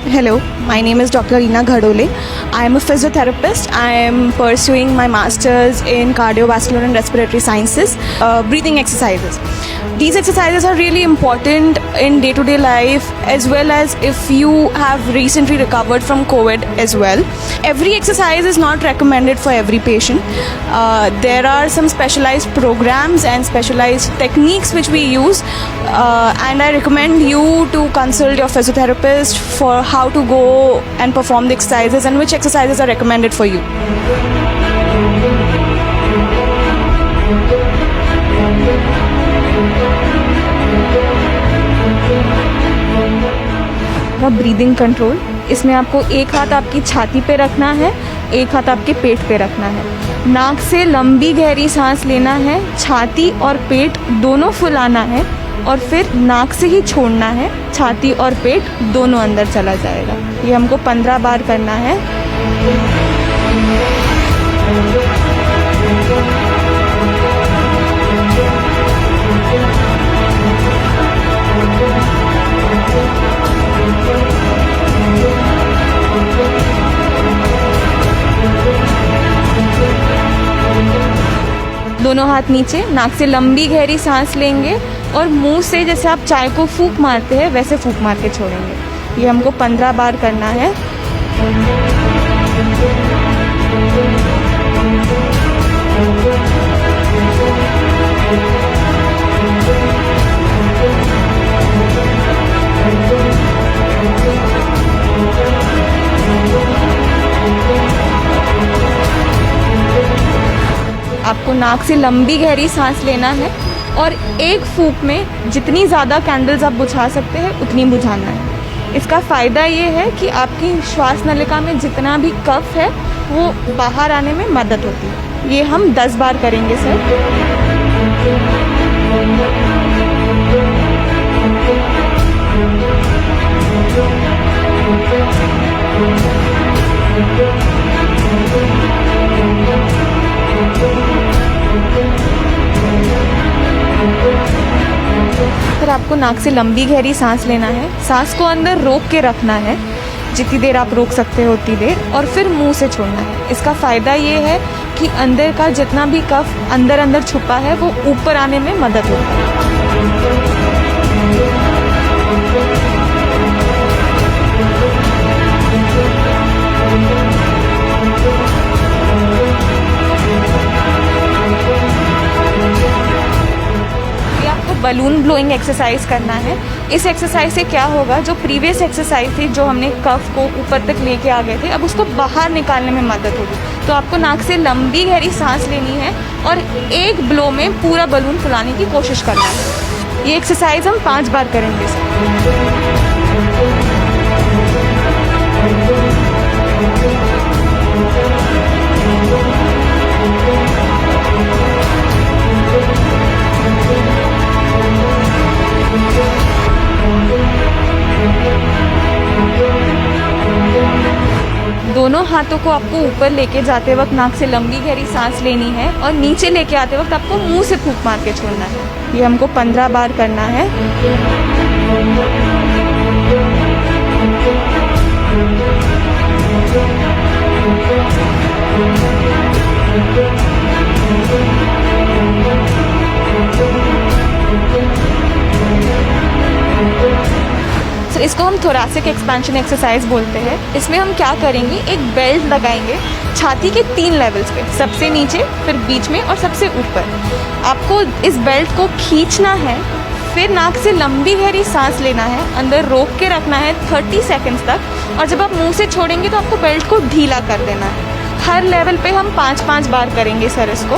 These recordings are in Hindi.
Hello, my name is Dr. Reena Ghadole. I am a physiotherapist. I am pursuing my master's in cardiovascular and respiratory sciences, breathing exercises. These exercises are really important in day-to-day life, as well as if you have recently recovered from COVID as well. Every exercise is not recommended for every patient. There are some specialized programs and specialized techniques which we use, and I recommend you to consult your physiotherapist for how to go and perform the exercises and which exercises are recommended for you. Breathing control, इसमें आपको एक हाथ आपकी छाती पे रखना है, एक हाथ आपके पेट पे रखना है। नाक से लंबी गहरी सांस लेना है, छाती और पेट दोनों फुलाना है और फिर नाक से ही छोड़ना है, छाती और पेट दोनों अंदर चला जाएगा। ये हमको 15 बार करना है। दोनों हाथ नीचे, नाक से लंबी गहरी सांस लेंगे और मुंह से जैसे आप चाय को फूंक मारते हैं वैसे फूंक मार के छोड़ेंगे। ये हमको 15 बार करना है। आपको नाक से लंबी गहरी सांस लेना है और एक फूंक में जितनी ज़्यादा कैंडल्स आप बुझा सकते हैं उतनी बुझाना है। इसका फ़ायदा ये है कि आपकी श्वास नलिका में जितना भी कफ है वो बाहर आने में मदद होती है। ये हम 10 बार करेंगे सर। फिर आपको नाक से लंबी गहरी सांस लेना है, सांस को अंदर रोक के रखना है, जितनी देर आप रोक सकते हो उतनी देर, और फिर मुंह से छोड़ना है। इसका फ़ायदा ये है कि अंदर का जितना भी कफ अंदर छुपा है वो ऊपर आने में मदद होती है। बलून ब्लोइंग एक्सरसाइज करना है। इस एक्सरसाइज से क्या होगा, जो प्रीवियस एक्सरसाइज थी जो हमने कफ को ऊपर तक लेके आ गए थे, अब उसको बाहर निकालने में मदद होगी। तो आपको नाक से लंबी गहरी सांस लेनी है और एक ब्लो में पूरा बलून फुलाने की कोशिश करना है। ये एक्सरसाइज हम 5 बार करेंगे सर। दोनों हाथों को आपको ऊपर लेके जाते वक्त नाक से लंबी गहरी सांस लेनी है और नीचे लेके आते वक्त आपको मुंह से फूंक मार के छोड़ना है। ये हमको 15 बार करना है। तो इसको हम थोरैसिक एक्सपेंशन एक्सरसाइज बोलते हैं। इसमें हम क्या करेंगे, एक बेल्ट लगाएंगे छाती के 3 लेवल्स पे, सबसे नीचे, फिर बीच में और सबसे ऊपर। आपको इस बेल्ट को खींचना है, फिर नाक से लंबी गहरी सांस लेना है, अंदर रोक के रखना है 30 सेकंड्स तक, और जब आप मुंह से छोड़ेंगे तो आपको बेल्ट को ढीला कर देना है। हर लेवल पे हम 5-5 बार करेंगे सर इसको।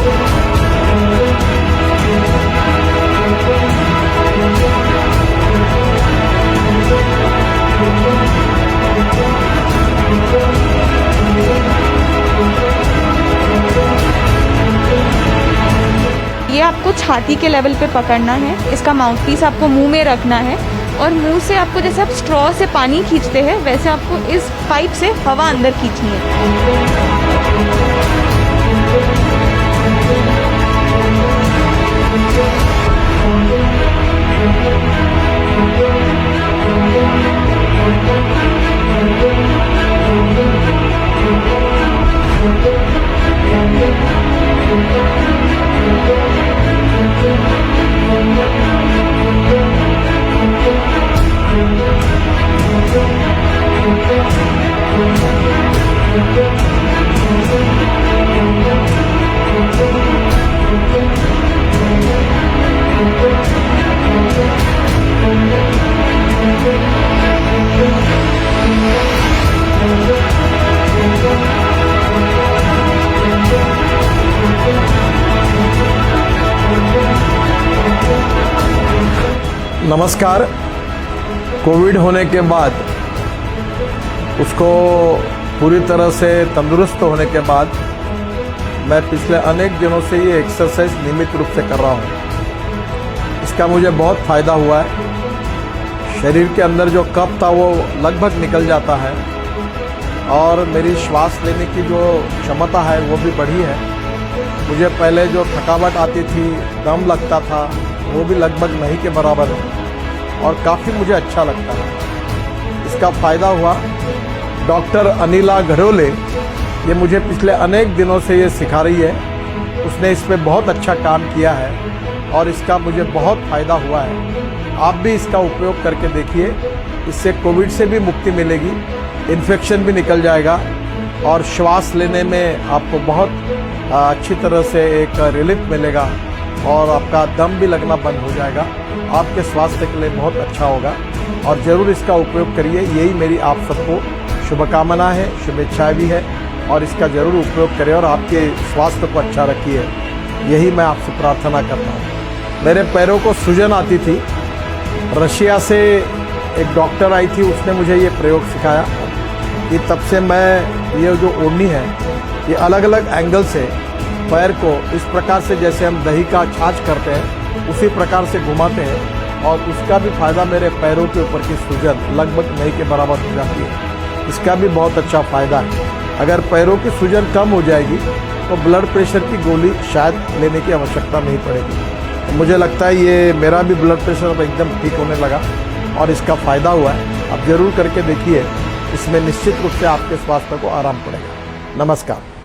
ये आपको छाती के लेवल पे पकड़ना है, इसका माउथपीस आपको मुंह में रखना है, और मुंह से आपको जैसे आप स्ट्रॉ से पानी खींचते हैं वैसे आपको इस पाइप से हवा अंदर खींचनी है। नमस्कार। कोविड होने के बाद उसको पूरी तरह से तंदुरुस्त होने के बाद मैं पिछले अनेक दिनों से ये एक्सरसाइज नियमित रूप से कर रहा हूँ। इसका मुझे बहुत फ़ायदा हुआ है। शरीर के अंदर जो कफ था वो लगभग निकल जाता है और मेरी श्वास लेने की जो क्षमता है वो भी बढ़ी है। मुझे पहले जो थकावट आती थी, दम लगता था, वो भी लगभग नहीं के बराबर है और काफ़ी मुझे अच्छा लगता है। इसका फ़ायदा हुआ। डॉक्टर अनिला घड़ोले ये मुझे पिछले अनेक दिनों से ये सिखा रही है। उसने इस पे बहुत अच्छा काम किया है और इसका मुझे बहुत फ़ायदा हुआ है। आप भी इसका उपयोग करके देखिए। इससे कोविड से भी मुक्ति मिलेगी, इन्फेक्शन भी निकल जाएगा और श्वास लेने में आपको बहुत अच्छी तरह से एक रिलीफ मिलेगा और आपका दम भी लगना बंद हो जाएगा। आपके स्वास्थ्य के लिए बहुत अच्छा होगा और ज़रूर इसका उपयोग करिए। यही मेरी आप सबको शुभकामना है, शुभेच्छाएं भी है और इसका ज़रूर उपयोग करें और आपके स्वास्थ्य को अच्छा रखिए। यही मैं आपसे प्रार्थना करता हूँ। मेरे पैरों को सूजन आती थी। रशिया से एक डॉक्टर आई थी, उसने मुझे ये प्रयोग सिखाया कि तब से मैं ये जो ओढ़नी है ये अलग अलग एंगल से पैर को इस प्रकार से जैसे हम दही का छाछ करते हैं उसी प्रकार से घुमाते हैं और उसका भी फ़ायदा मेरे पैरों के ऊपर की सूजन लगभग नहीं के बराबर हो जाती है। इसका भी बहुत अच्छा फ़ायदा है। अगर पैरों की सूजन कम हो जाएगी तो ब्लड प्रेशर की गोली शायद लेने की आवश्यकता नहीं पड़ेगी। मुझे लगता है ये मेरा भी ब्लड प्रेशर अब एकदम ठीक होने लगा और इसका फ़ायदा हुआ है। आप ज़रूर करके देखिए, इसमें निश्चित रूप से आपके स्वास्थ्य को आराम पड़ेगा। नमस्कार।